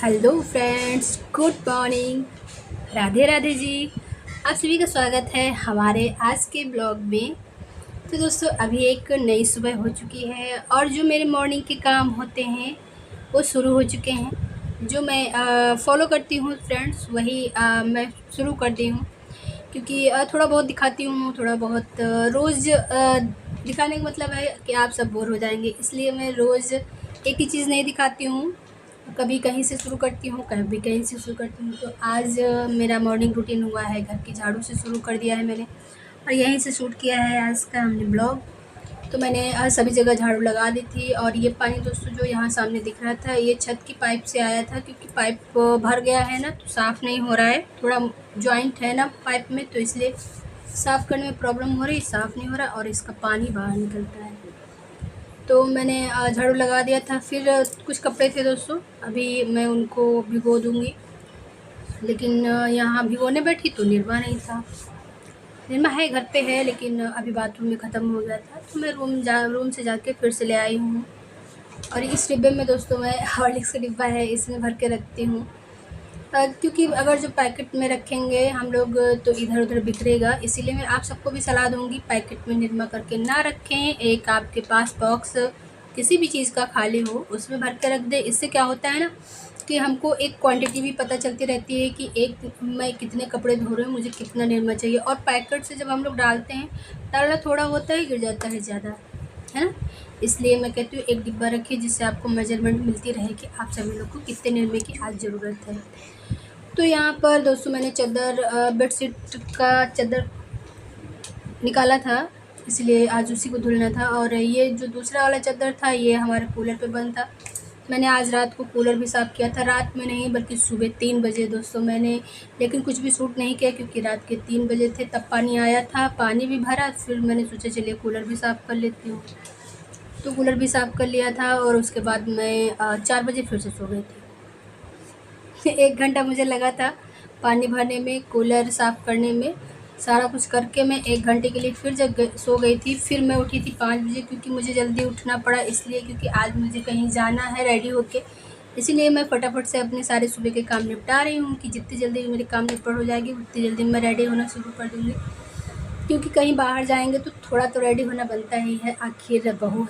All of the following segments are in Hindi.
Hello friends, good morning. Radhe Radhe ji. आप सभी का स्वागत है हमारे आज के ब्लॉग में। तो दोस्तों, अभी एक नई सुबह हो चुकी है और जो मेरे मॉर्निंग के काम होते हैं वो शुरू हो चुके हैं। जो मैं फॉलो करती हूँ फ्रेंड्स, वही मैं शुरू कर दी हूँ। क्योंकि थोड़ा बहुत दिखाती हूँ, थोड़ा बहुत रोज़ दिखाने का मतलब है कि आप सब बोर हो जाएंगे, इसलिए मैं रोज़ एक ही चीज़ नहीं दिखाती हूँ। कभी कहीं से शुरू करती हूँ, कभी कहीं से शुरू करती हूँ। तो आज मेरा मॉर्निंग रूटीन हुआ है, घर की झाड़ू से शुरू कर दिया है मैंने और यहीं से शूट किया है आज का हमने ब्लॉग। तो मैंने आज सभी जगह झाड़ू लगा दी थी। और ये पानी दोस्तों जो यहाँ सामने दिख रहा था, ये छत की पाइप से आया था, क्योंकि पाइप भर गया है ना, तो साफ़ नहीं हो रहा है। थोड़ा जॉइंट है ना पाइप में, तो इसलिए साफ़ करने में प्रॉब्लम हो रही, साफ़ नहीं हो रहा और इसका पानी बाहर निकलता है। तो मैंने झाड़ू लगा दिया था। फिर कुछ कपड़े थे दोस्तों, अभी मैं उनको भिगो दूँगी। लेकिन यहाँ भिगोने बैठी तो निरमा नहीं था। निरमा है, घर पे है, लेकिन अभी बाथरूम में ख़त्म हो गया था, तो मैं रूम से जाके फिर से ले आई हूँ। और इस डिब्बे में दोस्तों मैं हॉर्लिक्स का डिब्बा है, इसमें भर के रखती हूँ। क्योंकि अगर जो पैकेट में रखेंगे हम लोग तो इधर उधर बिखरेगा, इसीलिए मैं आप सबको भी सलाह दूंगी पैकेट में निरमा करके ना रखें। एक आपके पास बॉक्स किसी भी चीज़ का खाली हो, उसमें भर के रख दे। इससे क्या होता है ना कि हमको एक क्वांटिटी भी पता चलती रहती है कि एक मैं कितने कपड़े धो रही हूँ, मुझे कितना निरमा चाहिए। और पैकेट से जब हम लोग डालते हैं, डालना थोड़ा होता है, गिर जाता है ज़्यादा, है ना। इसलिए मैं कहती हूँ एक डिब्बा रखिए, जिससे आपको मेजरमेंट मिलती रहे कि आप सभी लोग को कितने निरमे की आज ज़रूरत है। तो यहाँ पर दोस्तों मैंने बेडशीट का चादर निकाला था, इसलिए आज उसी को धुलना था। और ये जो दूसरा वाला चादर था, ये हमारे कूलर पे बंद था। मैंने आज रात को कूलर भी साफ़ किया था, रात में नहीं बल्कि सुबह 3 बजे दोस्तों मैंने। लेकिन कुछ भी सूट नहीं किया, क्योंकि रात के 3 बजे थे तब पानी आया था, पानी भी भरा। फिर मैंने सोचा चलिए कूलर भी साफ़ कर लेती हूँ, तो कूलर भी साफ़ कर लिया था। और उसके बाद मैं 4 बजे फिर से सो गई थी। 1 घंटा मुझे लगा था पानी भरने में, कूलर साफ़ करने में, सारा कुछ करके मैं 1 घंटे के लिए फिर सो गई थी। फिर मैं उठी थी 5 बजे, क्योंकि मुझे जल्दी उठना पड़ा, इसलिए क्योंकि आज मुझे कहीं जाना है रेडी होके। इसीलिए मैं फटाफट से अपने सारे सुबह के काम निपटा रही हूँ कि जितनी जल्दी मेरे काम निपट हो जाएगी उतनी जल्दी मैं रेडी होना शुरू कर दूँगी। क्योंकि कहीं बाहर जाएंगे तो थोड़ा तो रेडी होना बनता ही है, आखिर बहू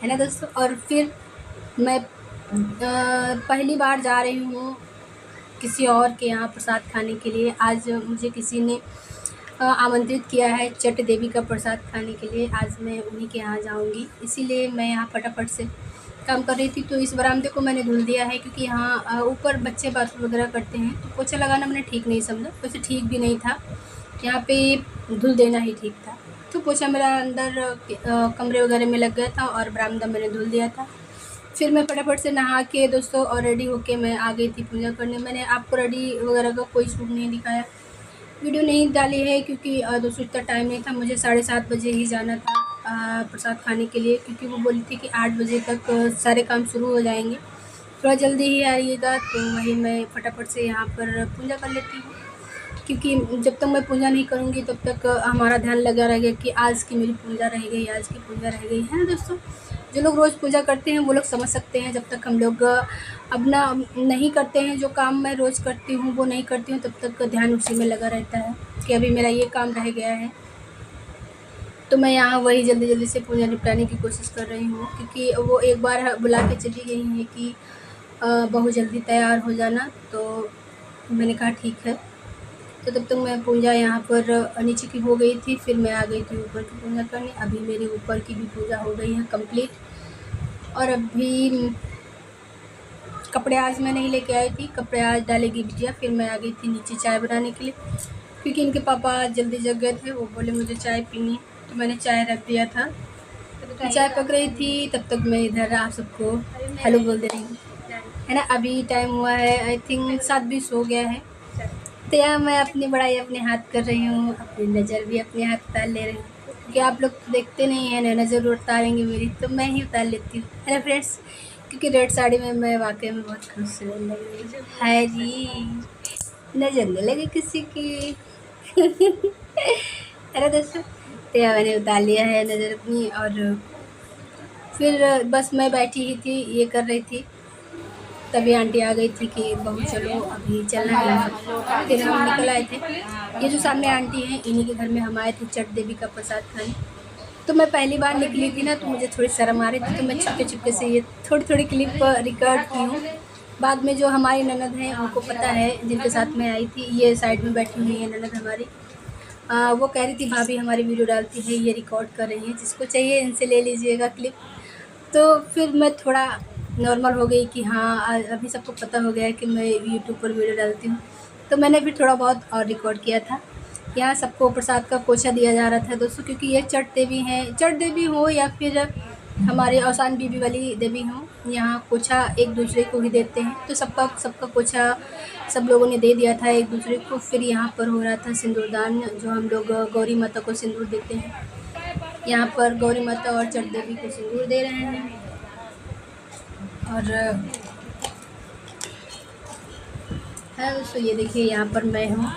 है ना दोस्तों। और फिर मैं पहली बार जा रही हूँ किसी और के यहाँ प्रसाद खाने के लिए। आज मुझे किसी ने आमंत्रित किया है चट देवी का प्रसाद खाने के लिए। आज मैं उन्हीं के यहाँ जाऊँगी, इसीलिए मैं यहाँ फटाफट से काम कर रही थी। तो इस बरामदे को मैंने धुल दिया है, क्योंकि यहाँ ऊपर बच्चे बाथरूम वगैरह करते हैं, तो पोछा लगाना मैंने ठीक नहीं समझा। वैसे ठीक भी नहीं था, यहाँ पे धुल देना ही ठीक था। तो पोछा मेरा अंदर कमरे वगैरह में लग गया था और बरामदा मैंने धुल दिया था। फिर मैं फटाफट से नहा के दोस्तों और रेडी होके मैं आ गई थी पूजा करने। मैंने आपको रेडी वगैरह का कोई शूट नहीं दिखाया, वीडियो नहीं डाली है, क्योंकि दोस्तों इतना टाइम नहीं था। मुझे 7:30 बजे ही जाना था प्रसाद खाने के लिए, क्योंकि वो बोली थी कि 8 बजे तक सारे काम शुरू हो जाएंगे, थोड़ा जल्दी ही आइएगा। तो वही मैं फटाफट से यहाँ पर पूजा कर लेती हूँ, क्योंकि जब तक मैं पूजा नहीं करूँगी तब तक हमारा ध्यान लगा रहेगा कि आज की मेरी पूजा रह गई, आज की पूजा रह गई, है ना दोस्तों। जो लोग रोज़ पूजा करते हैं वो लोग समझ सकते हैं। जब तक हम लोग अपना नहीं करते हैं, जो काम मैं रोज़ करती हूँ वो नहीं करती हूँ, तब तक ध्यान उसी में लगा रहता है कि अभी मेरा ये काम रह गया है। तो मैं यहाँ वही जल्दी जल्दी से पूजा निपटाने की कोशिश कर रही हूँ, क्योंकि वो एक बार बुला के चली गई हैं कि बहुत जल्दी तैयार हो जाना। तो मैंने कहा ठीक है। तो तब तक मैं पूजा यहाँ पर नीचे की हो गई थी, फिर मैं आ गई थी ऊपर की पूजा करने। अभी मेरी ऊपर की भी पूजा हो गई है कंप्लीट। और अभी कपड़े आज मैं नहीं लेके आई थी, कपड़े आज डालेगी बिटिया। फिर मैं आ गई थी नीचे चाय बनाने के लिए, क्योंकि इनके पापा आज जल्दी जग गए थे, वो बोले मुझे चाय पीनी है, तो मैंने चाय रख दिया था। तो चाय पक रही थी, तब तक मैं इधर आप सबको हेलो बोल दे रही हूँ, है ना। अभी टाइम हुआ है आई थिंक 7:20 हो गया है। तो यहाँ मैं अपनी बड़ाई अपने हाथ कर रही हूँ, अपनी नज़र भी अपने हाथ उतार ले रही हूँ, क्योंकि आप लोग तो देखते नहीं हैं ना, नज़र उतारेंगे मेरी तो मैं ही उतार लेती हूँ, है ना फ्रेंड्स। क्योंकि रेड साड़ी में मैं वाकई में बहुत खूबसूरत लग रही हूँ, है जी। नज़र न लगे किसी की अरे दोस्तों, तो यहाँ मैंने उतार लिया है नज़र अपनी। और फिर बस मैं बैठी ही थी, ये कर रही थी तभी आंटी आ गई थी कि बहू चलो अभी चलना है सबको। फिर हम निकल आए थे। ये जो सामने आंटी हैं इन्हीं के घर में हम आए थे चट देवी का प्रसाद खाने। तो मैं पहली बार निकली थी ना, तो मुझे थोड़ी शर्म आ रही थी, तो मैं चुपके चुपके से ये थोड़ी थोड़ी क्लिप रिकॉर्ड की हूँ। बाद में जो हमारी ननद हैं उनको पता है, जिनके साथ मैं आई थी, ये साइड में बैठी हुई है ननद हमारी। वो कह रही थी भाभी हमारी वीडियो डालती है, ये रिकॉर्ड कर रही है, जिसको चाहिए इनसे ले लीजिएगा क्लिप। तो फिर मैं थोड़ा नॉर्मल हो गई कि हाँ अभी सबको पता हो गया है कि मैं यूट्यूब पर वीडियो डालती हूँ। तो मैंने फिर थोड़ा बहुत और रिकॉर्ड किया था। यहाँ सबको प्रसाद का कोछा दिया जा रहा था दोस्तों, क्योंकि ये चट देवी हैं, चट देवी हो या फिर हमारे औसान बीबी वाली देवी हों, यहाँ कोछा एक दूसरे को ही देते हैं। तो सबका सबका कोछा सब लोगों ने दे दिया था एक दूसरे को। फिर यहाँ पर हो रहा था सिंदूरदान, जो हम लोग गौरी माता को सिंदूर देते हैं। यहाँ पर गौरी माता और चट देवी को सिंदूर दे रहे हैं। और है दोस्तों, ये देखिए यहाँ पर मैं हूँ।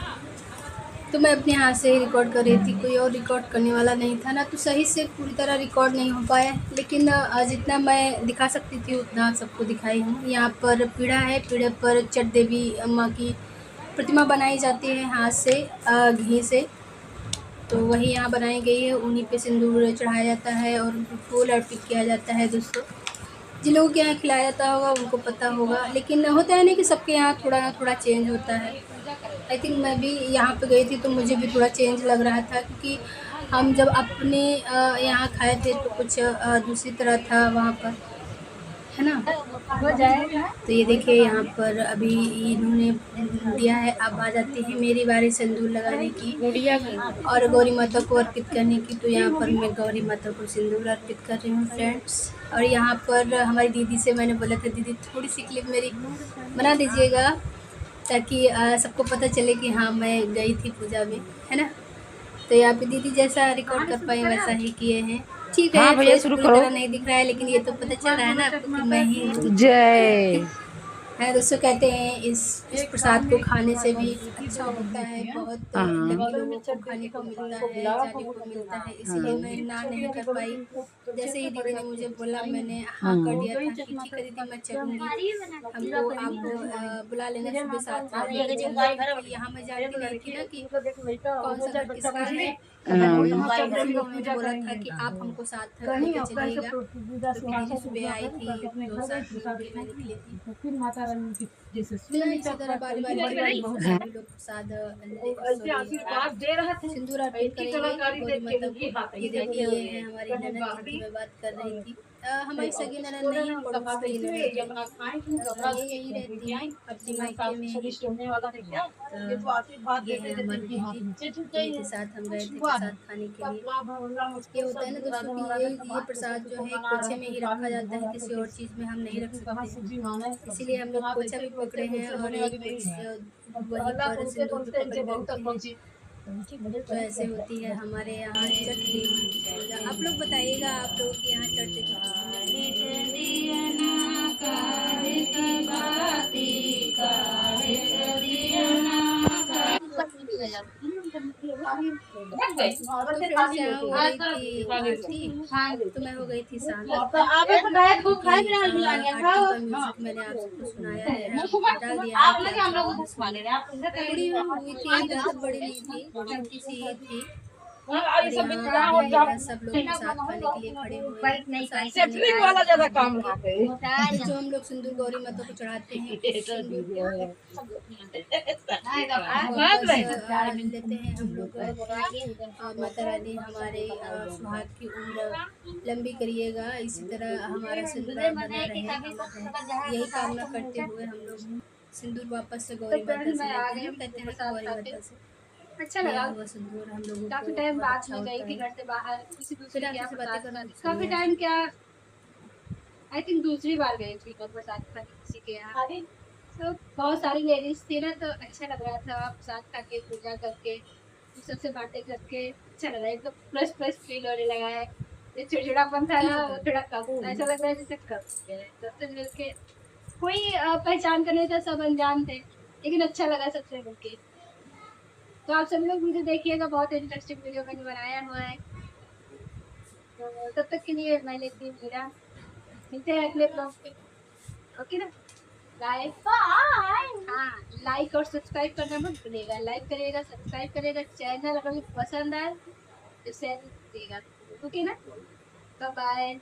तो मैं अपने हाथ से ही रिकॉर्ड कर रही थी, कोई और रिकॉर्ड करने वाला नहीं था ना, तो सही से पूरी तरह रिकॉर्ड नहीं हो पाया। लेकिन जितना मैं दिखा सकती थी उतना सबको दिखाई हूँ। यहाँ पर पीढ़ा है, पीढ़े पर चट देवी अम्मा की प्रतिमा बनाई जाती है हाथ से, घी से। तो वही यहाँ बनाई गई है, उन्हीं पे सिंदूर चढ़ाया जाता है और उनको फूल अर्पित किया जाता है दोस्तों। जिन लोगों के यहाँ खिलाया जाता होगा उनको पता होगा, लेकिन होता है ना कि सबके यहाँ थोड़ा ना थोड़ा चेंज होता है। आई थिंक मैं भी यहाँ पे गई थी तो मुझे भी थोड़ा चेंज लग रहा था, क्योंकि हम जब अपने यहाँ खाए थे तो कुछ दूसरी तरह था वहाँ पर, है ना। हो जाएगा। तो ये देखिए यहाँ पर अभी इन्होंने दिया है, अब आ जाती है मेरी बारी सिंदूर लगाने की और गौरी माता को अर्पित करने की। तो यहाँ पर मैं गौरी माता को सिंदूर अर्पित कर रही हूँ फ्रेंड्स। और यहाँ पर हमारी दीदी से मैंने बोला था दीदी थोड़ी सी क्लिप मेरी बना दीजिएगा, ताकि सबको पता चले कि हाँ मैं गई थी पूजा में, है ना। तो यहाँ पे दीदी जैसा रिकॉर्ड कर पाए वैसा ही किए हैं। ठीक है, हाँ भैया फेस शुरू पूरी करो। तरह नहीं दिख रहा है, लेकिन ये तो पता चल रहा है ना आपको कि मैं ही हूँ। जय। है दोस्तों, कहते हैं इस प्रसाद को खाने से भी अच्छा होता है, बहुत लकी लोगों को खाने को मिलता है, जाने को मिलता है। इसीलिए मैं ना नहीं कर पाई। जैसे ही दीदी ने मुझे बोला मैंने हाँ कर दिया था कि ठीक है दीदी मैं चलूँगी, हमको आप बुला लेना सुबह 7 बजे चलना, क्योंकि यहाँ मैं जानती नहीं थी ना कि कौन सा घर किसका है। इसीलिए मैंने बोला था कि आप हमको साथ लेके चलिएगा, क्योंकि दीदी सुबह आई थी तो साथ में भी मैं निकली थी। तो यहाँ इसी तरह बारी बारी सभी लोग प्रसाद सिंदूर अर्पित करेंगे गौरी माता को। ये देखिए ये है हमारी ननद जिनकी मैं बात कर रही थी। हमारी सगी ननद नहीं है, पड़ोस की ननद है। ये यहीं रहती है अपने मायके में ही। ये है हमारी दीदी, इन्हीं के साथ हम गए थे प्रसाद खाने के लिए। ये होता है ना दोस्तों कि ये प्रसाद जो है कोछे में ही रखा जाता है, किसी और चीज़ में हम नहीं रख सकते। इसीलिए हम लोग कोछा भी पकड़े हैं और एक वहीं पर सिंदूर भी पकड़ के बैठे हैं। तो ऐसे होती है हमारे यहाँ चट देवी की पूजा। आप लोग बताइएगा, आप लोगों के यहाँ चट देवी की पूजा। तो फिर से हो गई थी आरती, तो मैं हो गई थी शांत। आरती का म्यूजिक मैंने आप सबको सुनाया है, डाल दिया है कि आप सब थोड़ी हुई थी, ज़्यादा बड़ी नहीं थी, छोटी सी ही थी। और यहाँ अभी सब लोग प्रसाद खाने के लिए खड़े हुए हैं। प्रसाद जो हम लोग सिंदूर गौरी माता को चढ़ाते हैं, लेते हैं हम लोग। माता रानी हमारे सुहाग की उम्र लंबी करिएगा, इसी तरह हमारा सिंदूर बना रहे, यही कामना करते हुए हम लोग सिंदूर वापस से गौरी माता से लेते हैं। कहते हैं गौरी माता से अच्छा लगा हुआ सिंदूर हम लोगों को। काफी टाइम बाद में गई थी घर से बाहर, किसी दूसरे के यहाँ बातें करना। काफी टाइम क्या, आई थिंक दूसरी बार गई थी प्रसाद खाने किसी के यहाँ। तो बहुत सारी लेडीज थी ना, तो अच्छा लग रहा था प्रसाद खा के पूजा करके सबसे बातें करके। अच्छा लग रहा है, एकदम फ्रेश फ्रेश फील होने लगा है। ये चिड़चिड़ापन था ना थोड़ा कम, ऐसा लग रहा है जैसे कम सबसे मिलके कोई पहचान करने था, सब अनजान थे, लेकिन अच्छा लगा सबसे मिलके। तो आप सब लोग मुझे देखिएगा, बहुत इंटरेस्टिंग वीडियो मैंने बनाया हुआ है। तो तब तक के लिए मैं लेती हूँ, मिलते हैं अगले ब्लॉग पे, ओके ना। Bye bye. हाँ, लाइक और सब्सक्राइब करना मत भूलिएगा। लाइक करिएगा, सब्सक्राइब करिएगा, चैनल अगर पसंद आए तो शेयर करिएगा। ओके ना? Bye bye.